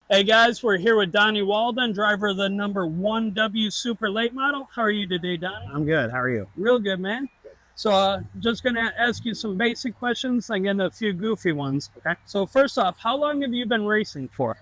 Hey guys, we're here with Donny Walden, driver of the number 1W Super Late Model. How are you today, Donny? I'm good. How are you? Real good, man. So, just gonna ask you some basic questions and get a few goofy ones. Okay. So, first off, how long have you been racing for?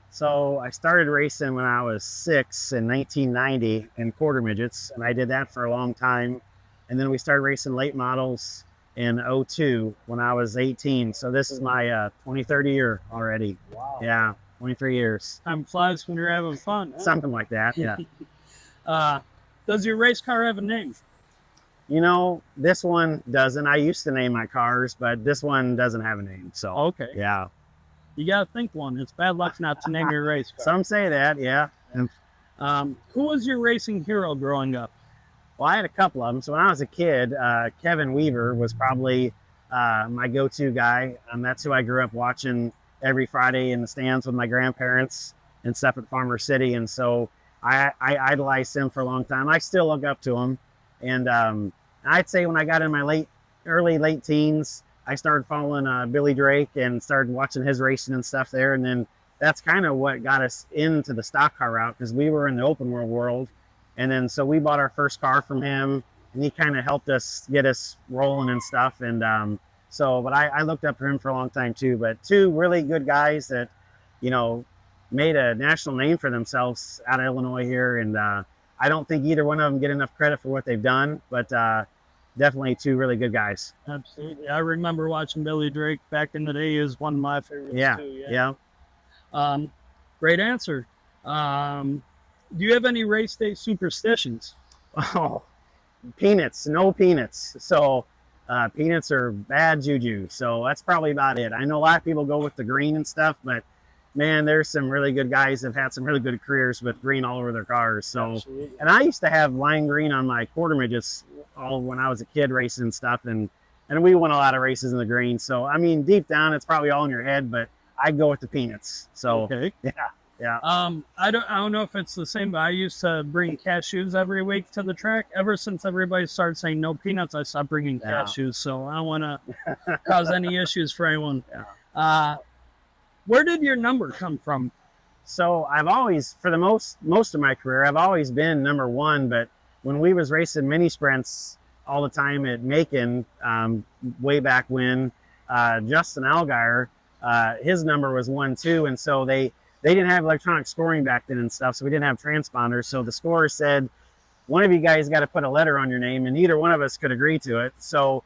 So I started racing when I was 6 in 1990 in quarter midgets, and I did that for a long time. And then we started racing late models in '02 when I was 18. So this is my 23rd year already. Wow. Yeah, 23 years. Time flies when you're having fun. Huh? Something like that. Yeah. Does your race car have a name? This one doesn't. I used to name my cars, but this one doesn't have a name. So Okay. yeah. You gotta think one. It's bad luck not to name your race car. Some say that. Yeah. Who was your racing hero growing up? Well, I had a couple of them. So when I was a kid, Kevin Weaver was probably my go-to guy. That's who I grew up watching every Friday in the stands with my grandparents and stuff at Farmer City. And so I idolized him for a long time. I still look up to him. And I'd say when I got in my early late teens, I started following Billy Drake and started watching his racing and stuff there. And then that's kind of what got us into the stock car route because we were in the open world. And then so we bought our first car from him, and he kind of helped us get us rolling and stuff. And but I looked up to him for a long time too. But two really good guys that, you know, made a national name for themselves out of Illinois here. And I don't think either one of them get enough credit for what they've done, but definitely two really good guys. Absolutely. I remember watching Billy Drake back in the day. He was one of my favorites too. Yeah. Great answer. Do you have any race day superstitions? Oh, peanuts, no peanuts. So peanuts are bad juju. So that's probably about it. I know a lot of people go with the green and stuff, but man, there's some really good guys that have had some really good careers with green all over their cars. So, absolutely. And I used to have lime green on my quarter midgets all when I was a kid racing and stuff. And we won a lot of races in the green. So, I mean, deep down, it's probably all in your head, but I go with the peanuts. So, okay. Yeah. Yeah. I don't know if it's the same, but I used to bring cashews every week to the track. Ever since everybody started saying no peanuts, I stopped bringing cashews. So I don't want to cause any issues for anyone. Yeah. Where did your number come from? So I've always, for the most of my career, I've always been number one. But when we was racing mini sprints all the time at Macon, way back when, Justin Allgaier, his number was 1-2, and so they didn't have electronic scoring back then and stuff, so we didn't have transponders. So the scorer said, one of you guys got to put a letter on your name, and neither one of us could agree to it. So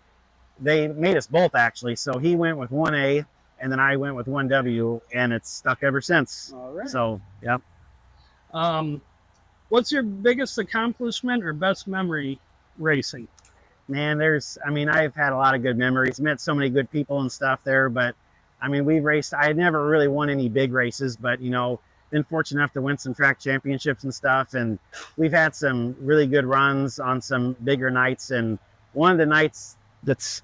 they made us both, actually. So he went with 1A, and then I went with 1W, and it's stuck ever since. All right. So, yeah. What's your biggest accomplishment or best memory racing? Man, I've had a lot of good memories, met so many good people and stuff there, but I mean, we've raced. I had never really won any big races, but been fortunate enough to win some track championships and stuff. And we've had some really good runs on some bigger nights. And one of the nights that's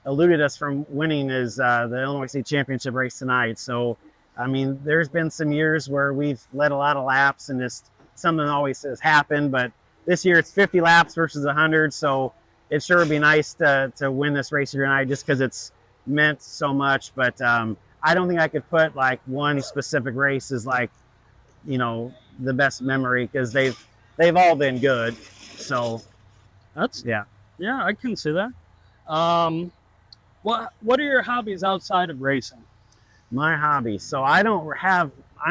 eluded us from winning is the Illinois State Championship race tonight. So, I mean, there's been some years where we've led a lot of laps, and just something always has happened. But this year it's 50 laps versus 100, so it sure would be nice to win this race here tonight, just because it's meant so much. But I don't think I could put like one specific race as like the best memory, because they've all been good. So that's yeah I can see that. What are your hobbies outside of racing? My hobby, so I'm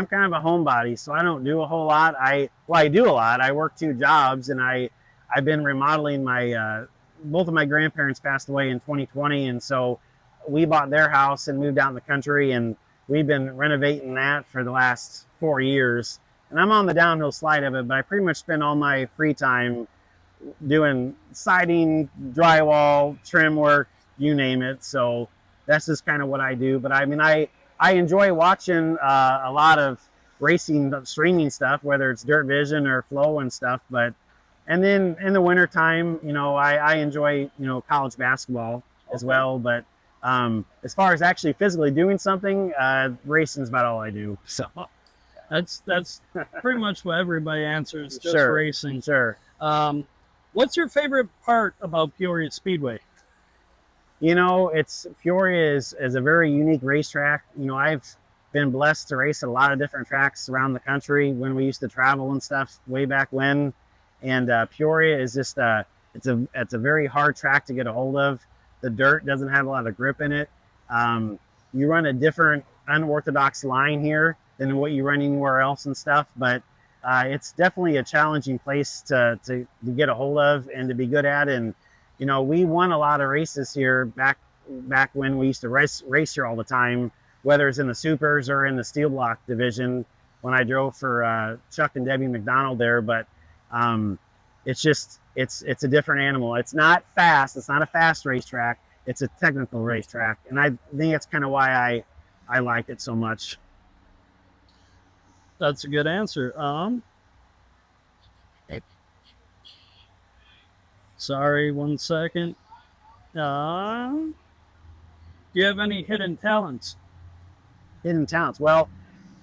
kind of a homebody, so I don't do a whole lot. I do a lot. I work 2 jobs, and I've been remodeling my both of my grandparents passed away in 2020, and so we bought their house and moved out in the country, and we've been renovating that for the last 4 years. And I'm on the downhill slide of it, but I pretty much spend all my free time doing siding, drywall, trim work, you name it. So that's just kind of what I do. But I mean, I enjoy watching a lot of racing streaming stuff, whether it's Dirt Vision or Flow and stuff. And then in the wintertime, I enjoy, college basketball as well. But as far as actually physically doing something, racing is about all I do. So that's pretty much what everybody answers. Just sure, racing. Sure. What's your favorite part about Peoria Speedway? Peoria is a very unique racetrack. I've been blessed to race at a lot of different tracks around the country when we used to travel and stuff way back when. And Peoria is just it's a very hard track to get a hold of. The dirt doesn't have a lot of grip in it. You run a different unorthodox line here than what you run anywhere else and stuff, but it's definitely a challenging place to get a hold of and to be good at. And you know, we won a lot of races here back when we used to race here all the time, whether it's in the supers or in the steel block division when I drove for Chuck and Debbie McDonald there. But it's a different animal. It's not fast. It's not a fast racetrack. It's a technical racetrack, and I think that's kind of why I like it so much. That's a good answer. Sorry, 1 second. Do you have any hidden talents? Hidden talents. Well,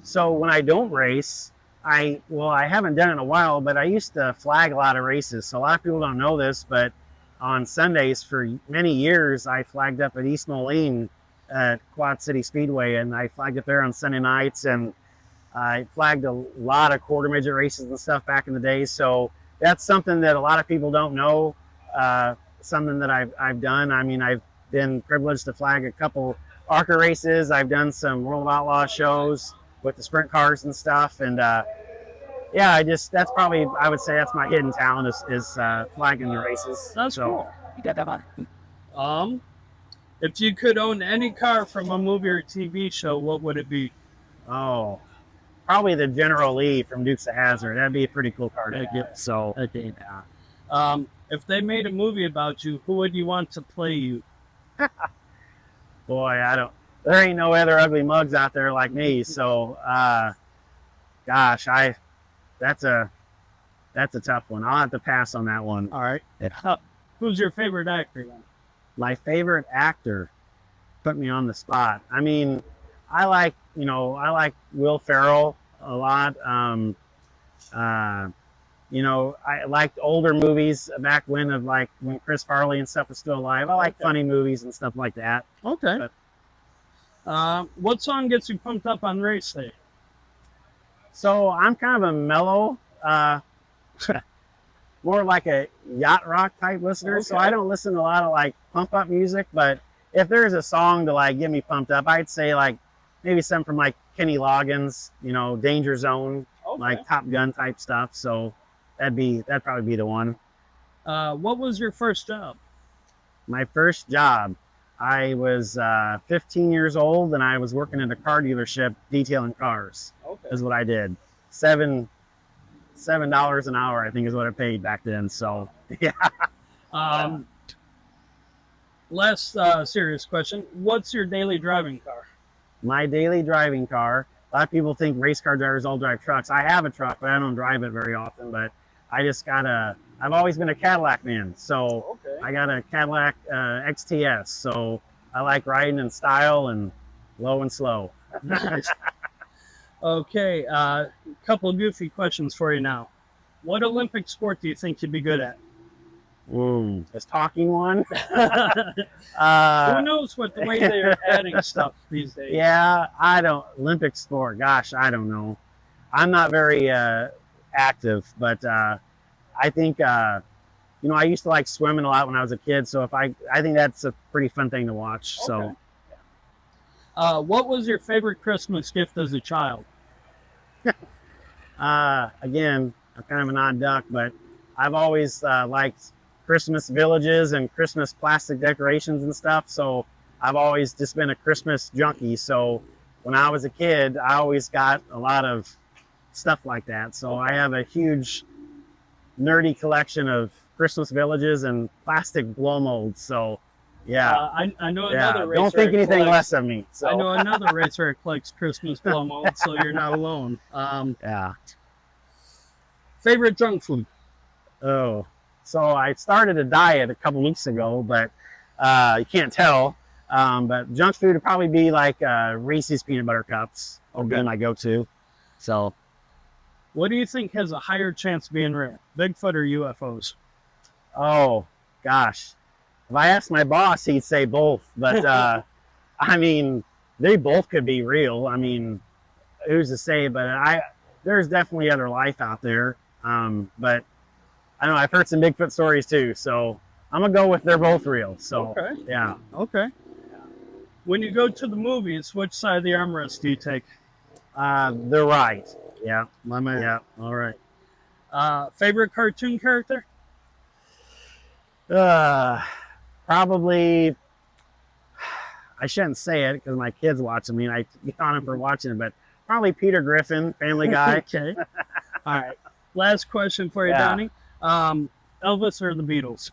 so when I don't race, I haven't done it in a while, but I used to flag a lot of races. So a lot of people don't know this, but on Sundays for many years, I flagged up at East Moline at Quad City Speedway, and I flagged up there on Sunday nights, and I flagged a lot of quarter midget races and stuff back in the day. So that's something that a lot of people don't know. Something that I've done. I mean, I've been privileged to flag a couple ARCA races. I've done some World of Outlaw shows with the sprint cars and stuff. And yeah, that's probably, I would say that's my hidden talent is flagging the races. That's so cool. If you could own any car from a movie or TV show, what would it be? Oh, probably the General Lee from Dukes of Hazzard. That'd be a pretty cool car to get. So yeah. If they made a movie about you, who would you want to play you? Boy, there ain't no other ugly mugs out there like me. So, gosh, that's a tough one. I'll have to pass on that one. All right. Yeah. Who's your favorite actor then? My favorite actor? Put me on the spot. I mean, I like Will Ferrell a lot. I liked older movies back when Chris Farley and stuff was still alive. I like funny movies and stuff like that. Okay. What song gets you pumped up on race day? So I'm kind of a mellow, more like a yacht rock type listener. Okay. So I don't listen to a lot of like pump up music, but if there's a song to like get me pumped up, I'd say like maybe something from like Kenny Loggins, Danger Zone, like Top Gun type stuff. So that'd probably be the one. What was your first job? My first job, I was 15 years old, and I was working at a car dealership detailing cars. Is what I did. $7 an hour, I think, is what I paid back then. So yeah. Last serious question: what's your daily driving car? My daily driving car. A lot of people think race car drivers all drive trucks. I have a truck, but I don't drive it very often. But I just I've always been a Cadillac man. So I got a Cadillac XTS. So I like riding in style and low and slow. Nice. Okay, couple of goofy questions for you now. What Olympic sport do you think you'd be good at? This talking one? Who knows what the way they're adding stuff these days? Yeah, Olympic sport, gosh, I don't know. I'm not very active, but I think, I used to like swimming a lot when I was a kid, so I think that's a pretty fun thing to watch. Okay. So, what was your favorite Christmas gift as a child? Again, I'm kind of an odd duck, but I've always liked Christmas villages and Christmas plastic decorations and stuff. So I've always just been a Christmas junkie. So when I was a kid, I always got a lot of stuff like that. So I have a huge nerdy collection of Christmas villages and plastic blow molds. So yeah, I know another racer. Don't think anything less of me. So. I know another racer that collects Christmas blow molds, so you're not alone. Yeah. Favorite junk food? Oh, so I started a diet a couple weeks ago, but you can't tell. But junk food would probably be like Reese's peanut butter cups. Okay, my go-to. So, what do you think has a higher chance of being real, Bigfoot or UFOs? Oh, gosh. If I asked my boss, he'd say both. But I mean, they both could be real. I mean, who's to say? But there's definitely other life out there. But I don't know, I've heard some Bigfoot stories too, so I'm gonna go with they're both real. So Okay. yeah. Okay. When you go to the movies, which side of the armrest do you take? They're right. Yeah. My man. Yeah. All right. Favorite cartoon character? Probably. I shouldn't say it because my kids watch them. I mean, I get on them for watching it, but probably Peter Griffin, Family Guy. Okay. All right. Last question for you, Yeah. Donnie. Elvis or the Beatles?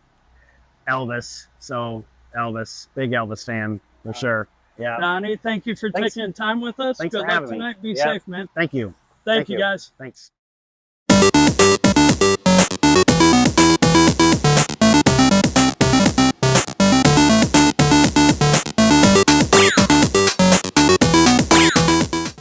Elvis. So Elvis, big Elvis fan for sure. Yeah. Donnie, thank you for Thanks. taking time with us. Thanks Good for luck having me. tonight. Be Yeah. safe, man. Thank you. Thank you, guys. Thanks.